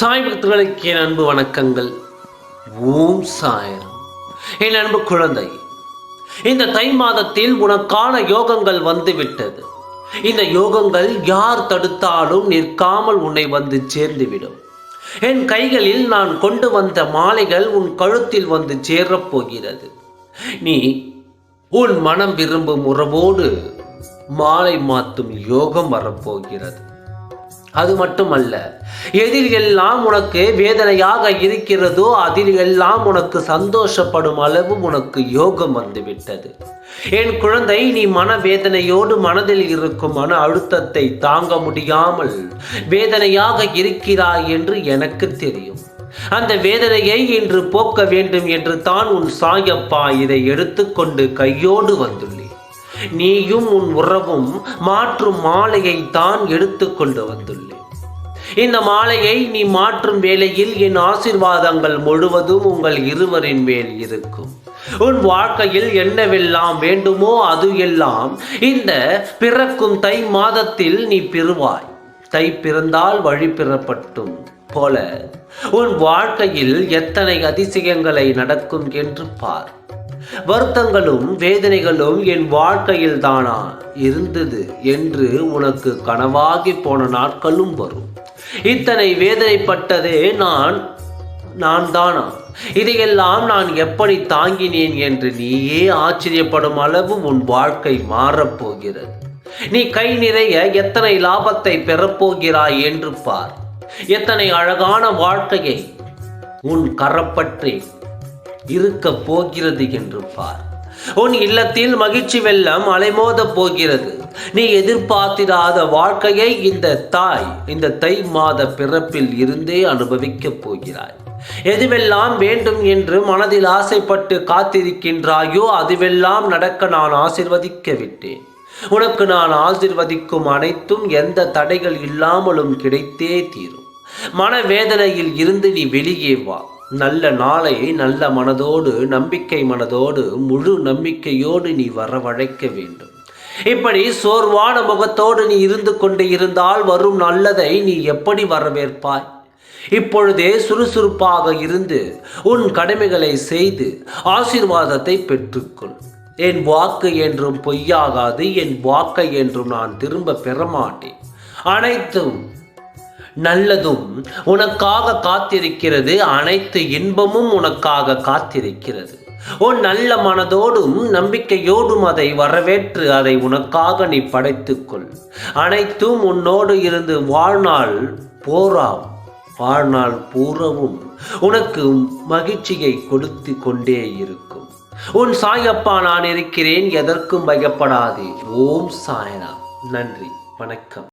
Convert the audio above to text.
சாய் பக்தர்களுக்கு என் அன்பு வணக்கங்கள். ஓம் சாயரம். என் அன்பு குழந்தை, இந்த தை மாதத்தில் உனக்கான யோகங்கள் வந்துவிட்டது. இந்த யோகங்கள் யார் தடுத்தாலும் நிற்காமல் உன்னை வந்து சேர்ந்துவிடும். என் கைகளில் நான் கொண்டு வந்த மாலைகள் உன் கழுத்தில் வந்து சேரப் போகிறது. நீ உன் மனம் விரும்பும் உறவோடு மாலை மாற்றும் யோகம் வரப்போகிறது. அது மட்டுமல்ல, எதில் எல்லாம் உனக்கு வேதனையாக இருக்கிறதோ அதில் எல்லாம் உனக்கு சந்தோஷப்படும் அளவு உனக்கு யோகம் வந்துவிட்டது. என் குழந்தை, நீ மனவேதனையோடு மனதில் இருக்கும் மன அழுத்தத்தை தாங்க முடியாமல் வேதனையாக இருக்கிறாய் என்று எனக்கு தெரியும். அந்த வேதனையை இன்று போக்க வேண்டும் என்று தான் உன் சாயப்பா இதை எடுத்துக்கொண்டு கையோடு வந்துள்ளேன். நீயும் உன் உறவும் மாற்றும் மாலையை தான் எடுத்துக்கொண்டு வந்துள்ளேன். இந்த மாலையை நீ மாற்றும் வேளையில் என் ஆசீர்வாதங்கள் முழுவதும் உங்கள் இருவரின் மேல் இருக்கும். உன் வாழ்க்கையில் என்னவெல்லாம் வேண்டுமோ அது எல்லாம் இந்த பிறக்கும் தை மாதத்தில் நீ பெறுவாய். தை பிறந்தால் வழி பிறப்பட்டும் போல உன் வாழ்க்கையில் எத்தனை அதிசயங்களை நடக்கும் என்று பார். வருத்தங்களும் வேதனைகளும் என் வாழ்க்கையில் தானா இருந்தது என்று உனக்கு கனவாகி போன நாட்களும் வரும். இத்தனை வேதனைப்பட்டதே நான் தானா? இதையெல்லாம் நான் எப்படி தாங்கினேன் என்று நீயே ஆச்சரியப்படும் அளவு உன் வாழ்க்கை மாறப்போகிறது. நீ கை நிறைய எத்தனை லாபத்தை பெறப்போகிறாய் என்று பார். எத்தனை அழகான வாழ்க்கையை உன் கரப்பற்றி இருக்க போகிறது என்று பார். உன் இல்லத்தில் மகிழ்ச்சி வெள்ளம் அலைமோத போகிறது. நீ எதிர்பார்த்திராத வாழ்க்கையை இந்த தை மாத பிறப்பில் இருந்தே அனுபவிக்கப் போகிறாய். எதுவெல்லாம் வேண்டும் என்று மனதில் ஆசைப்பட்டு காத்திருக்கின்றாயோ அதுவெல்லாம் நடக்க நான் ஆசிர்வதிக்க விட்டேன். உனக்கு நான் ஆசிர்வதிக்கும் அனைத்தும் எந்த தடைகள் இல்லாமலும் கிடைத்தே தீரும். மனவேதனையில் இருந்து நீ வெளியே வா. நல்ல நாளை நல்ல மனதோடு, நம்பிக்கை மனதோடு, முழு நம்பிக்கையோடு நீ வரவழைக்க வேண்டும். இப்படி சோர்வான முகத்தோடு நீ இருந்து கொண்டு இருந்தால் வரும் நல்லதை நீ எப்படி வரவேற்பாய்? இப்பொழுதே சுறுசுறுப்பாக இருந்து உன் கடமைகளை செய்து ஆசீர்வாதத்தை பெற்றுக்கொள். என் வாக்கு என்றும் பொய்யாகாது. என் வாக்கை என்றும் நான் திரும்ப பெறமாட்டேன். அனைத்தும் நல்லதும் உனக்காக காத்திருக்கிறது. அனைத்து இன்பமும் உனக்காக காத்திருக்கிறது. உன் நல்ல மனதோடும் நம்பிக்கையோடும் அதை வரவேற்று அதை உனக்காக நீ படைத்துக்கொள். அனைத்தும் உன்னோடு இருந்து வாழ்நாள் பூரவும் உனக்கு மகிழ்ச்சியை கொடுத்து கொண்டே இருக்கும். உன் சாயப்பா நான் இருக்கிறேன், எதற்கும் பயப்படாதே. ஓம் சாய்ராம். நன்றி, வணக்கம்.